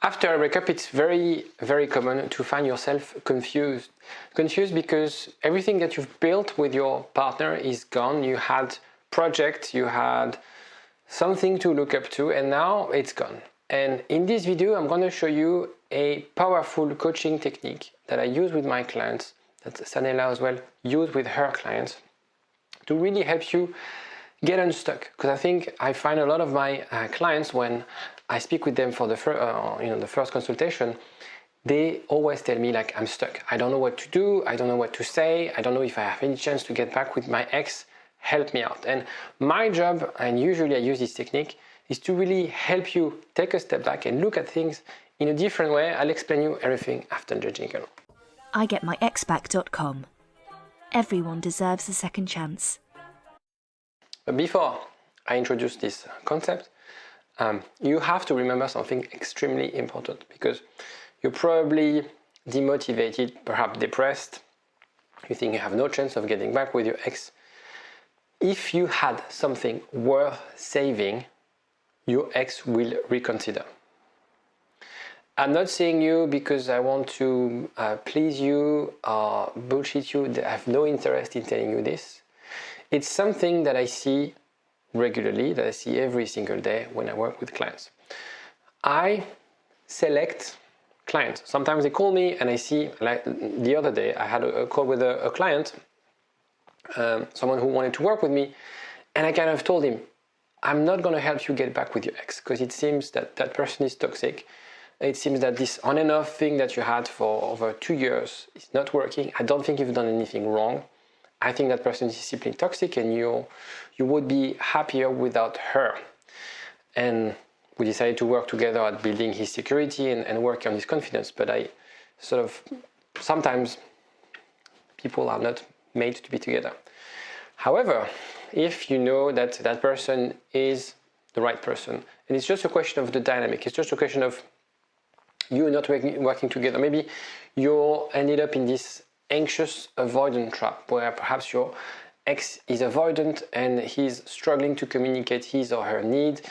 After a breakup, it's very, very common to find yourself confused. Confused because everything that you've built with your partner is gone. You had projects, you had something to look up to, and now it's gone. And in this video, I'm going to show you a powerful coaching technique that I use with my clients, that Sanela as well used with her clients, to really help you get unstuck. Because I think I find a lot of my clients, when I speak with them for the first consultation, they always tell me like, I'm stuck. I don't know what to do. I don't know what to say. I don't know if I have any chance to get back with my ex. Help me out. And my job, and usually I use this technique, is to really help you take a step back and look at things in a different way. I'll explain you everything after the jingle. IGetMyExBack.com. Everyone deserves a second chance. But before I introduce this concept, you have to remember something extremely important, because you're probably demotivated, perhaps depressed. You think you have no chance of getting back with your ex. If you had something worth saving, your ex will reconsider. I'm not saying you because I want to please you or bullshit you. I have no interest in telling you this. It's something that I see regularly, that I see every single day when I work with clients. I select clients. Sometimes they call me and I see, like the other day, I had a call with a client, someone who wanted to work with me, and I kind of told him, I'm not going to help you get back with your ex, because it seems that that person is toxic. It seems that this on and off thing that you had for over 2 years is not working. I don't think you've done anything wrong. I think that person is simply toxic, and you would be happier without her. And we decided to work together at building his security and working on his confidence. But I sort of, sometimes people are not made to be together. However, if you know that that person is the right person, and it's just a question of the dynamic, it's just a question of you not working together. Maybe you ended up in this anxious avoidant trap where perhaps your ex is avoidant and he's struggling to communicate his or her need,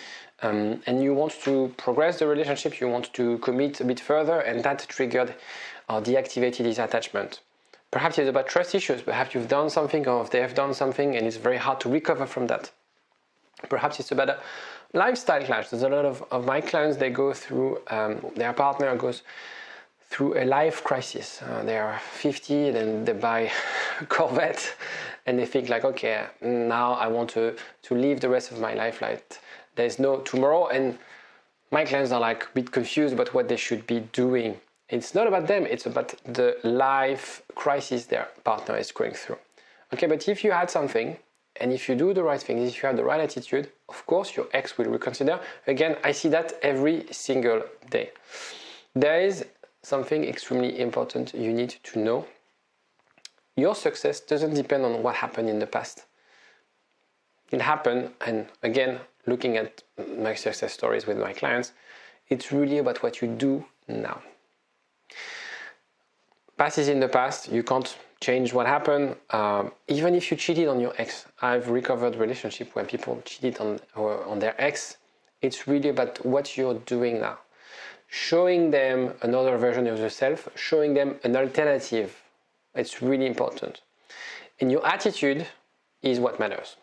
and you want to progress the relationship, you want to commit a bit further, and that triggered or deactivated his attachment. Perhaps it's about trust issues. Perhaps you've done something or they have done something and it's very hard to recover from that. Perhaps it's about a lifestyle clash. There's a lot of my clients, they go through, their partner goes through a life crisis. They are 50, then they buy a Corvette and they think like, okay, now I want to live the rest of my life like there's no tomorrow. And my clients are like a bit confused about what they should be doing. It's not about them, it's about the life crisis their partner is going through. Okay, but if you had something, and if you do the right things, if you have the right attitude, of course your ex will reconsider. Again, I see that every single day. There is something extremely important you need to know. Your success doesn't depend on what happened in the past. It happened, and again, looking at my success stories with my clients, it's really about what you do now. Past is in the past. You can't change what happened. Even if you cheated on your ex, I've recovered relationship when people cheated on their ex. It's really about what you're doing now. Showing them another version of yourself, showing them an alternative. It's really important. And your attitude is what matters.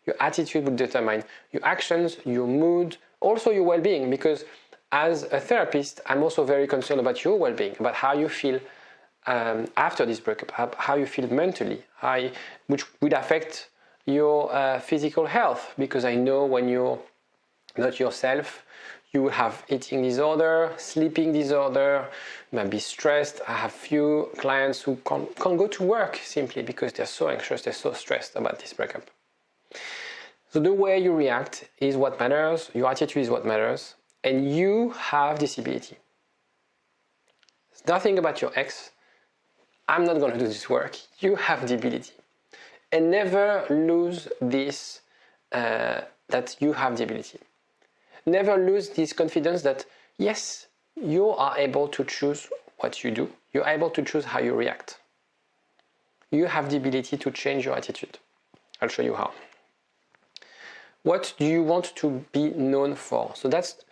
Your attitude will determine your actions, your mood, also your well-being, because as a therapist, I'm also very concerned about your well-being, about how you feel after this breakup, how you feel mentally, which would affect your physical health, because I know when you're not yourself, you will have eating disorder, sleeping disorder, you might be stressed. I have few clients who can't go to work simply because they're so anxious, they're so stressed about this breakup. So the way you react is what matters, your attitude is what matters, and you have this ability. It's nothing about your ex. I'm not going to do this work. You have the ability. And never lose this, that you have the ability. Never lose this confidence that, yes, you are able to choose what you do. You're able to choose how you react. You have the ability to change your attitude. I'll show you how. What do you want to be known for? So that's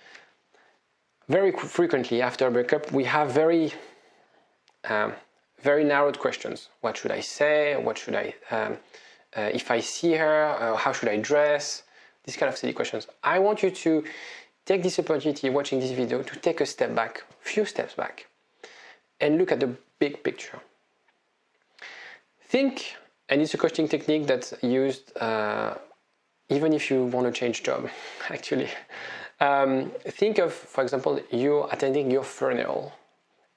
very frequently after a breakup, we have very narrowed questions. What should I say? What should I, if I see her, how should I dress? These kind of silly questions. I want you to take this opportunity watching this video to take a step back, few steps back, and look at the big picture. Think, and it's a coaching technique that's used even if you want to change job, actually. Think of, for example, you're attending your funeral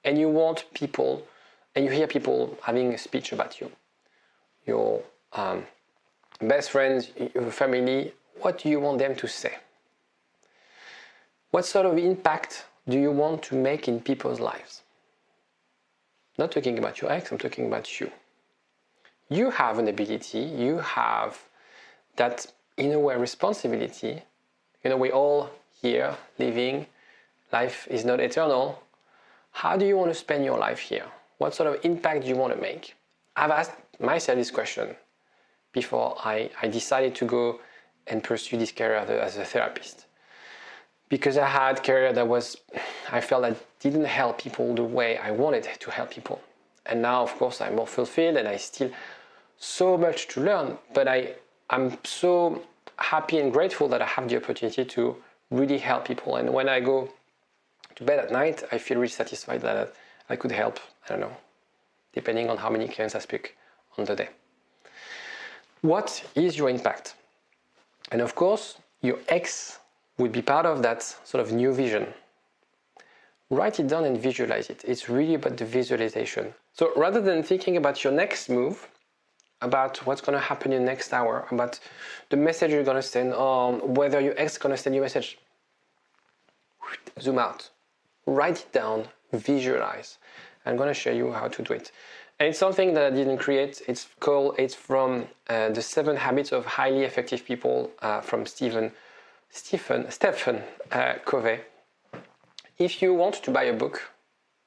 and you want people, and you hear people having a speech about you. Your best friends, your family, what do you want them to say? What sort of impact do you want to make in people's lives? Not talking about your ex, I'm talking about you. You have an ability, you have that, in a way, responsibility. You know, we're all here living, life is not eternal. How do you want to spend your life here? What sort of impact do you want to make? I've asked myself this question before I decided to go and pursue this career as a therapist. Because I had a career that I felt that didn't help people the way I wanted to help people. And now, of course, I'm more fulfilled and I still so much to learn, but I'm so happy and grateful that I have the opportunity to really help people. And when I go to bed at night, I feel really satisfied that I could help, I don't know, depending on how many clients I speak on the day. What is your impact? And of course, your ex would be part of that sort of new vision. Write it down and visualize it. It's really about the visualization. So rather than thinking about your next move, about what's going to happen in the next hour, about the message you're going to send, or whether your ex is going to send you a message, zoom out, write it down, visualize. I'm going to show you how to do it. And it's something that I didn't create. It's from the 7 Habits of Highly Effective People from Stephen Covey. If you want to buy a book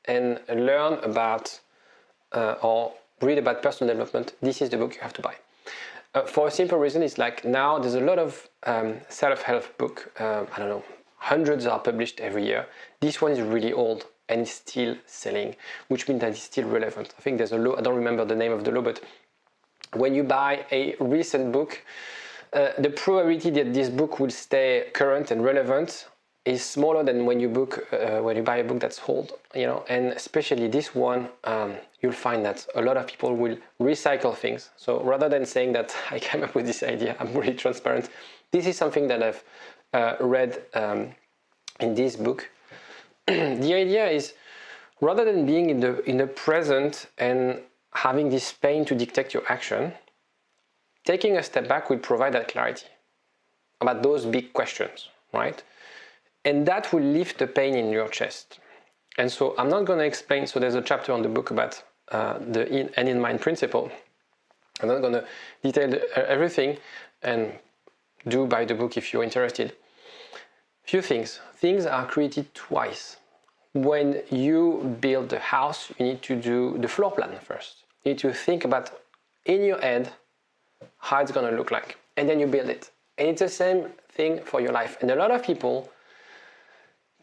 and learn about or read about personal development, this is the book you have to buy. For a simple reason, it's like now there's a lot of self-help book. I don't know, hundreds are published every year. This one is really old and it's still selling, which means that it's still relevant. I think there's a law, I don't remember the name of the law, but when you buy a recent book, the probability that this book will stay current and relevant is smaller than when you buy a book that's old, you know. And especially this one, you'll find that a lot of people will recycle things. So rather than saying that I came up with this idea, I'm really transparent. This is something that I've read in this book. The idea is, rather than being in the present and having this pain to dictate your action, taking a step back will provide that clarity about those big questions, right? And that will lift the pain in your chest. And so I'm not going to explain, so there's a chapter on the book about the end in mind principle. I'm not going to detail everything, and do buy the book if you're interested. Few things. Things are created twice. When you build the house, you need to do the floor plan first. You need to think about, in your head, how it's going to look like. And then you build it. And it's the same thing for your life. And a lot of people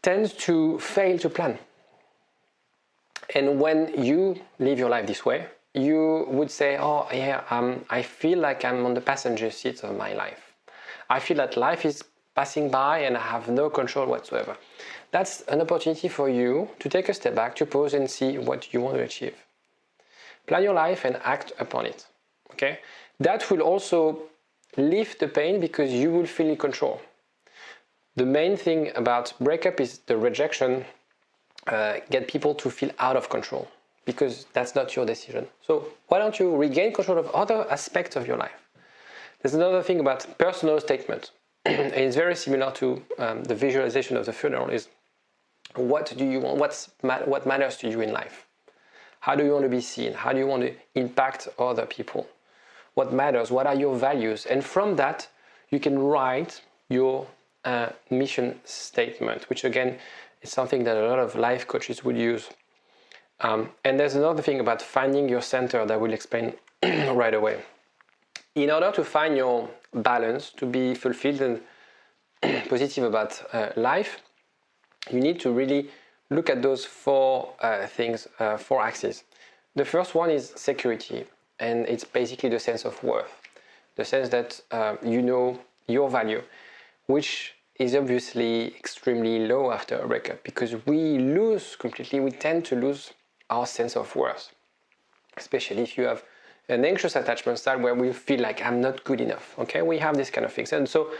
tend to fail to plan. And when you live your life this way, you would say, oh yeah, I feel like I'm on the passenger seat of my life. I feel that life is passing by and I have no control whatsoever. That's an opportunity for you to take a step back, to pause and see what you want to achieve. Plan your life and act upon it. Okay? That will also lift the pain because you will feel in control. The main thing about breakup is the rejection get people to feel out of control, because that's not your decision. So why don't you regain control of other aspects of your life? There's another thing about personal statement. And it's very similar to the visualization of the funeral. Is what do you want? What matters to you in life? How do you want to be seen? How do you want to impact other people? What matters? What are your values? And from that, you can write your mission statement, which again is something that a lot of life coaches would use. And there's another thing about finding your center that we'll explain right away. In order to find your balance, to be fulfilled and positive about life, you need to really look at those four things, four axes. The first one is security, and it's basically the sense of worth, the sense that you know your value, which is obviously extremely low after a breakup because we tend to lose our sense of worth, especially if you have an anxious attachment style where we feel like I'm not good enough. Okay, we have this kind of things, and so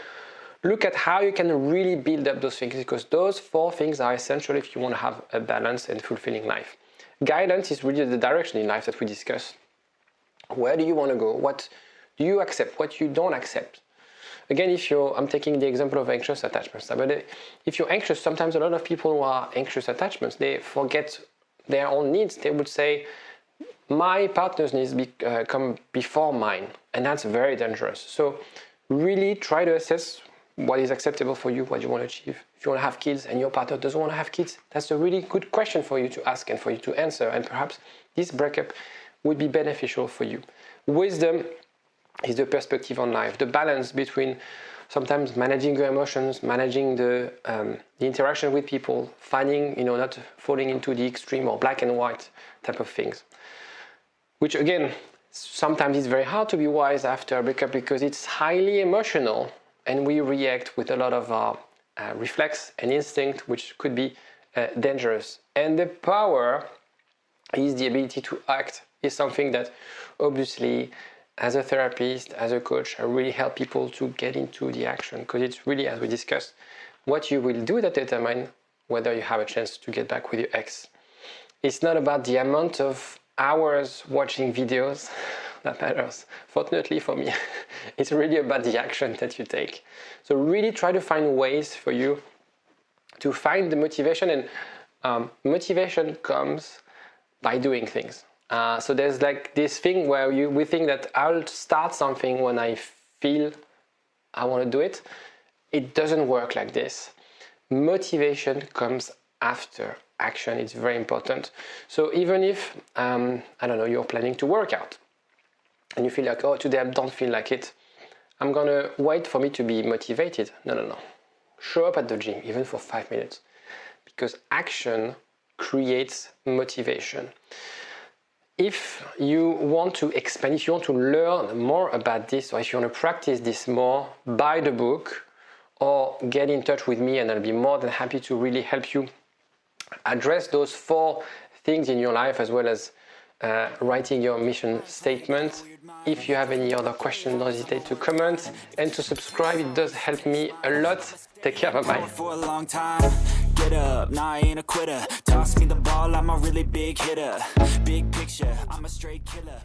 look at how you can really build up those things, because those four things are essential if you want to have a balanced and fulfilling life. Guidance is really the direction in life that we discuss. Where do you want to go? What do you accept? What you don't accept? Again, I'm taking the example of anxious attachments, but if you're anxious, sometimes a lot of people who are anxious attachments, they forget their own needs. They would say, my partner's needs come before mine, and that's very dangerous. So really try to assess what is acceptable for you, what you want to achieve. If you want to have kids and your partner doesn't want to have kids, that's a really good question for you to ask and for you to answer, and perhaps this breakup would be beneficial for you. Wisdom is the perspective on life, the balance between sometimes managing your emotions, managing the interaction with people, finding, not falling into the extreme or black and white type of things. Which again, sometimes it's very hard to be wise after a breakup because it's highly emotional and we react with a lot of reflex and instinct, which could be dangerous. And the power is the ability to act, is something that obviously as a therapist, as a coach, I really help people to get into the action, because it's really, as we discussed, what you will do that determine whether you have a chance to get back with your ex. It's not about the amount of hours watching videos that matters, fortunately for me. It's really about the action that you take. So really try to find ways for you to find the motivation, and motivation comes by doing things. So there's like this thing where we think that I'll start something when I feel I want to do it. It doesn't work like this. Motivation comes after action. It's very important. So even if, you're planning to work out and you feel like, today I don't feel like it, I'm going to wait for me to be motivated. No. Show up at the gym, even for 5 minutes, because action creates motivation. If you want to expand, if you want to learn more about this, or if you want to practice this more, buy the book or get in touch with me, and I'll be more than happy to really help you address those 4 things in your life, as well as writing your mission statement. If you have any other questions, don't hesitate to comment and to subscribe. It does help me a lot. Take care. Bye-bye. For a long time, get up, nah, I ain't a quitter. Toss me the ball, I'm a really big hitter. Big picture, I'm a straight killer.